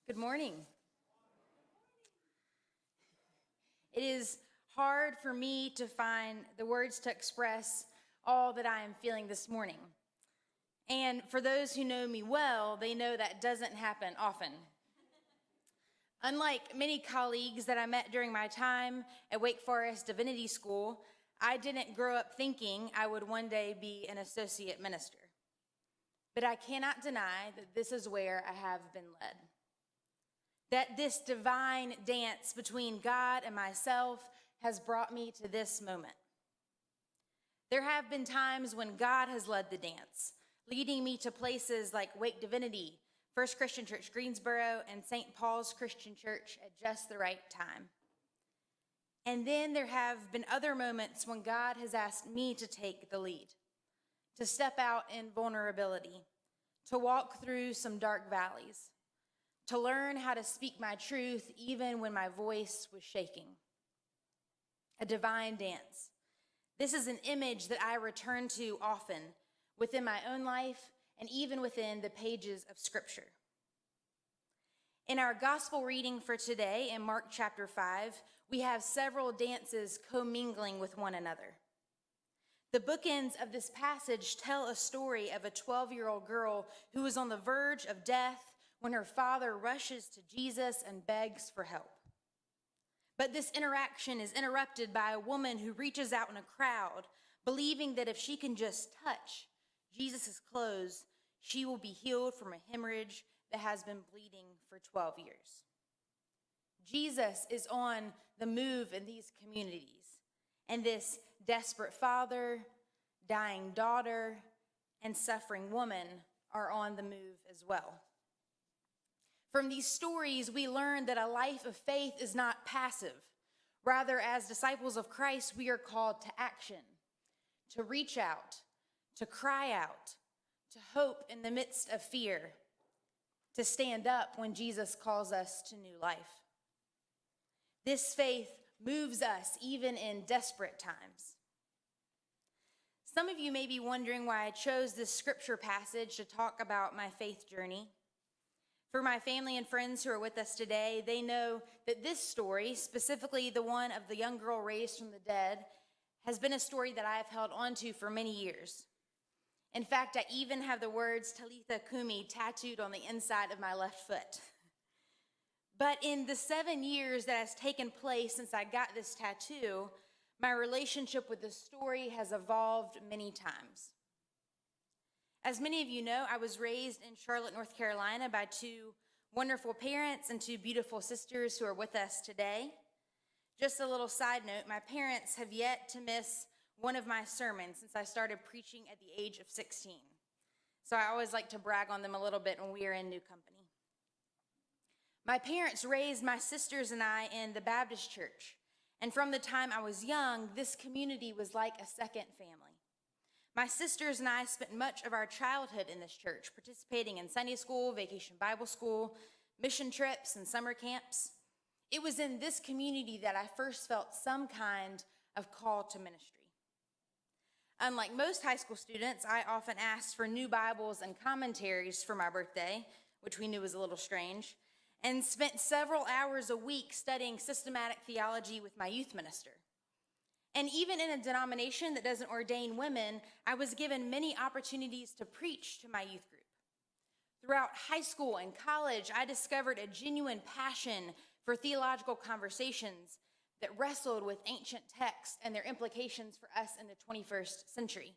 Good morning. It is hard for me to find the words to express all that I am feeling this morning. And for those who know me well, they know that doesn't happen often. Unlike many colleagues that I met during my time at Wake Forest Divinity School, I didn't grow up thinking I would one day be an associate minister. But I cannot deny that this is where I have been led. That this divine dance between God and myself has brought me to this moment. There have been times when God has led the dance, leading me to places like Wake Divinity, First Christian Church Greensboro, and St. Paul's Christian Church at just the right time. And then there have been other moments when God has asked me to take the lead, to step out in vulnerability, to walk through some dark valleys, to learn how to speak my truth even when my voice was shaking. A divine dance. This is an image that I return to often within my own life and even within the pages of Scripture. In our gospel reading for today in Mark chapter 5, we have several dances commingling with one another. The bookends of this passage tell a story of a 12-year-old girl who was on the verge of death when her father rushes to Jesus and begs for help. But this interaction is interrupted by a woman who reaches out in a crowd, believing that if she can just touch Jesus' clothes, she will be healed from a hemorrhage that has been bleeding for 12 years. Jesus is on the move in these communities, and this desperate father, dying daughter, and suffering woman are on the move as well. From these stories, we learn that a life of faith is not passive. Rather, as disciples of Christ, we are called to action, to reach out, to cry out, to hope in the midst of fear, to stand up when Jesus calls us to new life. This faith moves us even in desperate times. Some of you may be wondering why I chose this scripture passage to talk about my faith journey. For my family and friends who are with us today, they know that this story, specifically the one of the young girl raised from the dead, has been a story that I have held onto for many years. In fact, I even have the words Talitha Kumi tattooed on the inside of my left foot. But in the 7 years that has taken place since I got this tattoo, my relationship with this story has evolved many times. As many of you know, I was raised in Charlotte, North Carolina by two wonderful parents and two beautiful sisters who are with us today. Just a little side note, my parents have yet to miss one of my sermons since I started preaching at the age of 16. So I always like to brag on them a little bit when we are in new company. My parents raised my sisters and I in the Baptist church. And from the time I was young, this community was like a second family. My sisters and I spent much of our childhood in this church, participating in Sunday school, vacation Bible school, mission trips, and summer camps. It was in this community that I first felt some kind of call to ministry. Unlike most high school students, I often asked for new Bibles and commentaries for my birthday, which we knew was a little strange, and spent several hours a week studying systematic theology with my youth minister. And even in a denomination that doesn't ordain women, I was given many opportunities to preach to my youth group. Throughout high school and college, I discovered a genuine passion for theological conversations that wrestled with ancient texts and their implications for us in the 21st century.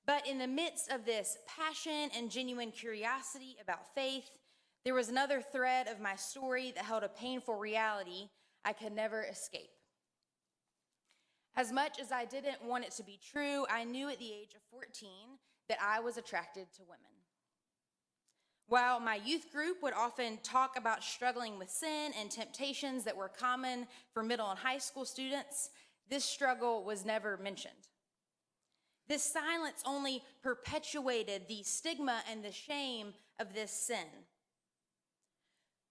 But in the midst of this passion and genuine curiosity about faith, there was another thread of my story that held a painful reality I could never escape. As much as I didn't want it to be true, I knew at the age of 14 that I was attracted to women. While my youth group would often talk about struggling with sin and temptations that were common for middle and high school students, this struggle was never mentioned. This silence only perpetuated the stigma and the shame of this sin.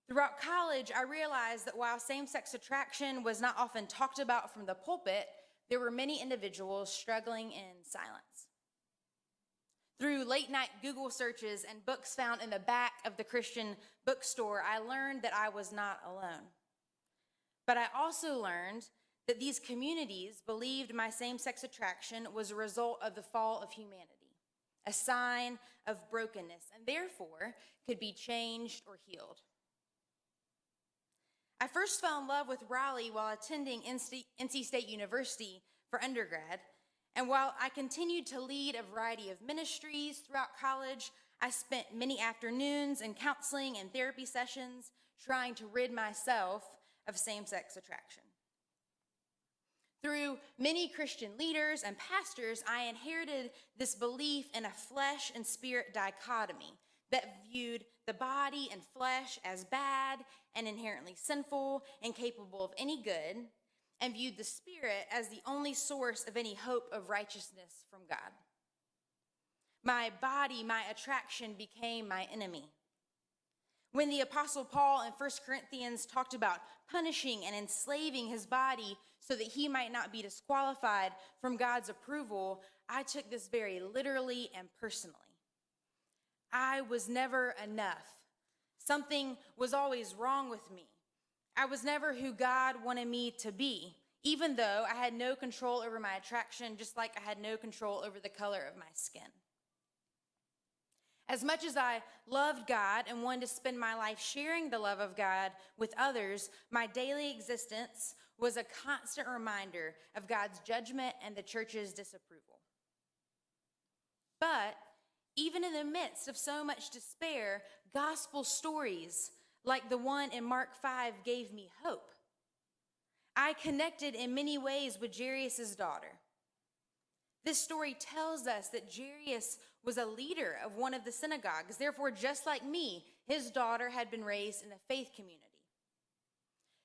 Throughout college, I realized that while same-sex attraction was not often talked about from the pulpit, there were many individuals struggling in silence. Through late night Google searches and books found in the back of the Christian bookstore, I learned that I was not alone. But I also learned that these communities believed my same-sex attraction was a result of the fall of humanity, a sign of brokenness, and therefore could be changed or healed. I first fell in love with Raleigh while attending NC State University for undergrad, and while I continued to lead a variety of ministries throughout college, I spent many afternoons in counseling and therapy sessions trying to rid myself of same-sex attraction. Through many Christian leaders and pastors, I inherited this belief in a flesh and spirit dichotomy that viewed the body and flesh as bad and inherently sinful, incapable of any good, and viewed the spirit as the only source of any hope of righteousness from God. My body, my attraction, became my enemy. When the Apostle Paul in 1 Corinthians talked about punishing and enslaving his body so that he might not be disqualified from God's approval, I took this very literally and personally. I was never enough. Something was always wrong with me. I was never who God wanted me to be, even though I had no control over my attraction, just like I had no control over the color of my skin. As much as I loved God and wanted to spend my life sharing the love of God with others, my daily existence was a constant reminder of God's judgment and the church's disapproval. But even in the midst of so much despair, gospel stories like the one in Mark 5 gave me hope. I connected in many ways with Jairus' daughter. This story tells us that Jairus was a leader of one of the synagogues. Therefore, just like me, his daughter had been raised in a faith community.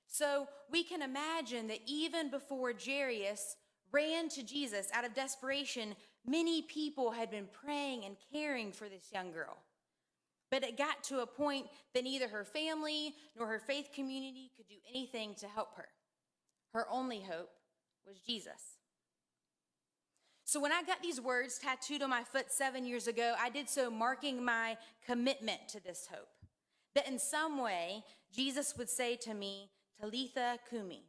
So we can imagine that even before Jairus ran to Jesus out of desperation, many people had been praying and caring for this young girl. But it got to a point that neither her family nor her faith community could do anything to help her. Her only hope was Jesus. So when I got these words tattooed on my foot 7 years ago, I did so marking my commitment to this hope. That in some way, Jesus would say to me, Talitha Kumi,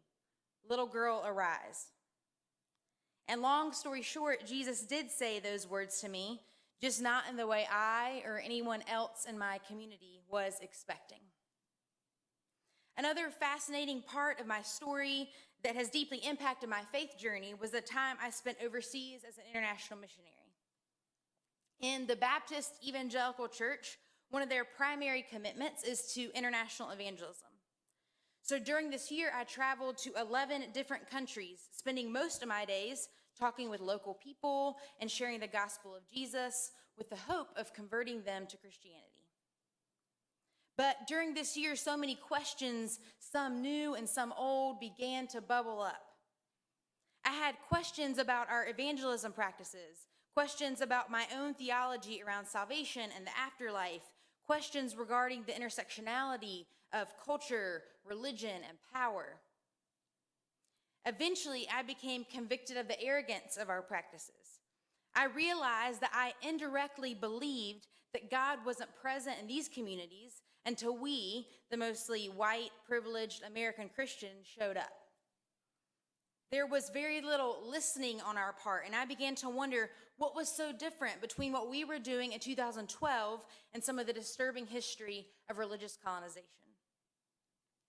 little girl, arise. And long story short, Jesus did say those words to me, just not in the way I or anyone else in my community was expecting. Another fascinating part of my story that has deeply impacted my faith journey was the time I spent overseas as an international missionary. In the Baptist Evangelical Church, one of their primary commitments is to international evangelism. So during this year, I traveled to 11 different countries, spending most of my days talking with local people and sharing the gospel of Jesus with the hope of converting them to Christianity. But during this year, so many questions, some new and some old, began to bubble up. I had questions about our evangelism practices, questions about my own theology around salvation and the afterlife, questions regarding the intersectionality of culture, religion, and power. Eventually, I became convicted of the arrogance of our practices. I realized that I indirectly believed that God wasn't present in these communities until we, the mostly white, privileged American Christians, showed up. There was very little listening on our part, and I began to wonder what was so different between what we were doing in 2012 and some of the disturbing history of religious colonization.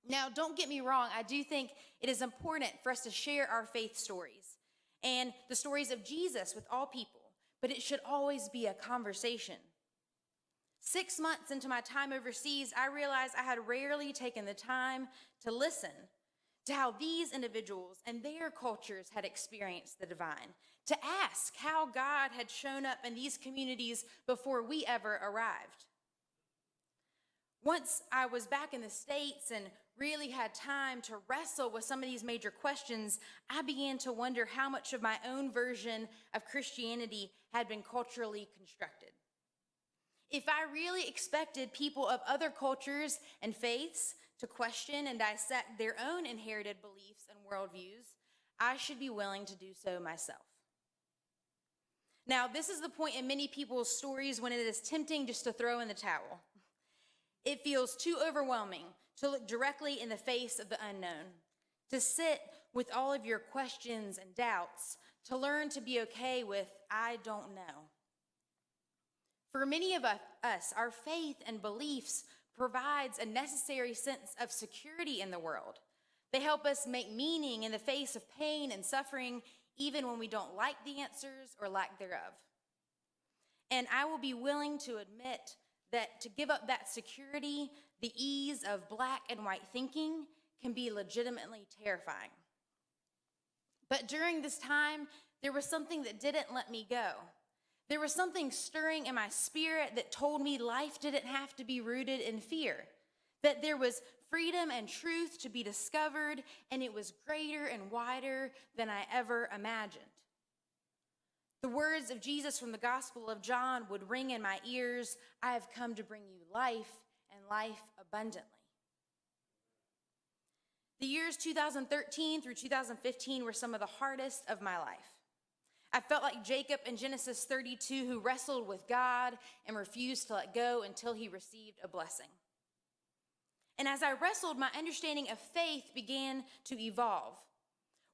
Now, don't get me wrong, I do think it is important for us to share our faith stories and the stories of Jesus with all people, but it should always be a conversation. 6 months into my time overseas, I realized I had rarely taken the time to listen to how these individuals and their cultures had experienced the divine, to ask how God had shown up in these communities before we ever arrived. Once I was back in the States and really had time to wrestle with some of these major questions, I began to wonder how much of my own version of Christianity had been culturally constructed. If I really expected people of other cultures and faiths to question and dissect their own inherited beliefs and worldviews, I should be willing to do so myself. Now, this is the point in many people's stories when it is tempting just to throw in the towel. It feels too overwhelming to look directly in the face of the unknown, to sit with all of your questions and doubts, to learn to be okay with, I don't know. For many of us, our faith and beliefs provides a necessary sense of security in the world. They help us make meaning in the face of pain and suffering, even when we don't like the answers or lack thereof. And I will be willing to admit that to give up that security, the ease of black and white thinking, can be legitimately terrifying. But during this time, there was something that didn't let me go. There was something stirring in my spirit that told me life didn't have to be rooted in fear, that there was freedom and truth to be discovered, and it was greater and wider than I ever imagined. The words of Jesus from the Gospel of John would ring in my ears, I have come to bring you life and life abundantly. The years 2013 through 2015 were some of the hardest of my life. I felt like Jacob in Genesis 32 who wrestled with God and refused to let go until he received a blessing. And as I wrestled, my understanding of faith began to evolve.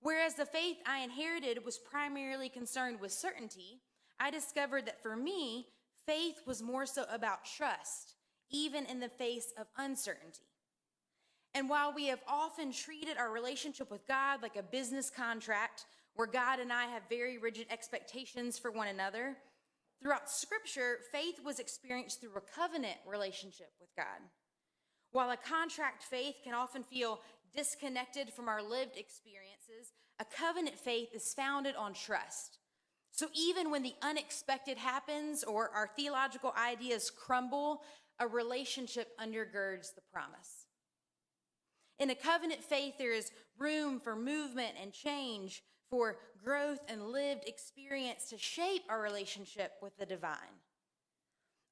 Whereas the faith I inherited was primarily concerned with certainty, I discovered that for me, faith was more so about trust, even in the face of uncertainty. And while we have often treated our relationship with God like a business contract, where God and I have very rigid expectations for one another, throughout Scripture, faith was experienced through a covenant relationship with God. While a contract faith can often feel disconnected from our lived experiences, a covenant faith is founded on trust. So even when the unexpected happens or our theological ideas crumble, a relationship undergirds the promise. In a covenant faith, there is room for movement and change, for growth and lived experience to shape our relationship with the divine.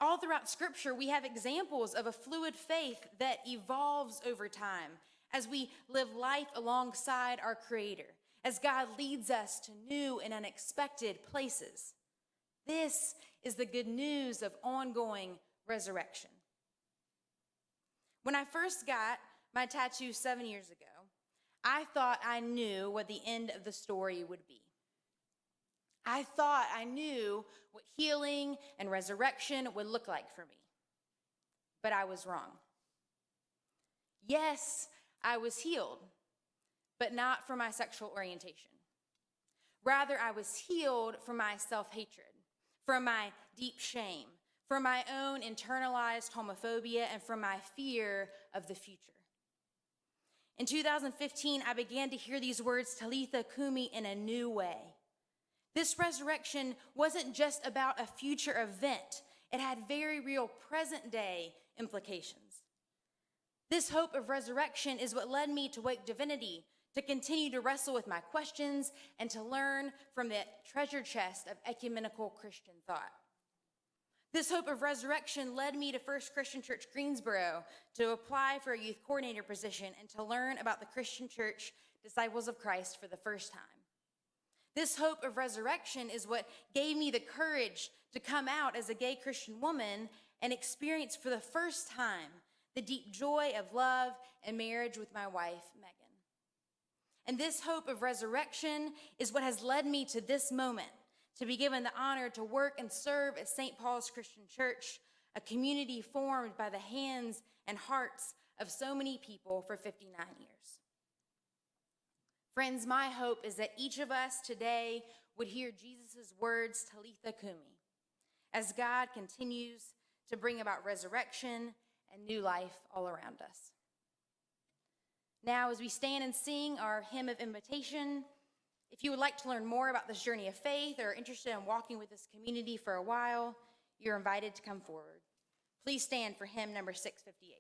All throughout Scripture, we have examples of a fluid faith that evolves over time as we live life alongside our Creator, as God leads us to new and unexpected places. This is the good news of ongoing resurrection. When I first got my tattoo 7 years ago, I thought I knew what the end of the story would be. I thought I knew what healing and resurrection would look like for me. But I was wrong. Yes, I was healed, but not from my sexual orientation. Rather, I was healed from my self-hatred, from my deep shame, from my own internalized homophobia, and from my fear of the future. In 2015, I began to hear these words, Talitha Kumi, in a new way. This resurrection wasn't just about a future event. It had very real present-day implications. This hope of resurrection is what led me to Wake Divinity, to continue to wrestle with my questions and to learn from the treasure chest of ecumenical Christian thought. This hope of resurrection led me to First Christian Church Greensboro to apply for a youth coordinator position and to learn about the Christian Church Disciples of Christ for the first time. This hope of resurrection is what gave me the courage to come out as a gay Christian woman and experience for the first time the deep joy of love and marriage with my wife, Megan. And this hope of resurrection is what has led me to this moment, to be given the honor to work and serve at St. Paul's Christian Church, a community formed by the hands and hearts of so many people for 59 years. Friends, my hope is that each of us today would hear Jesus' words, Talitha Kumi, as God continues to bring about resurrection and new life all around us. Now, as we stand and sing our hymn of invitation, if you would like to learn more about this journey of faith or are interested in walking with this community for a while, you're invited to come forward. Please stand for hymn number 658.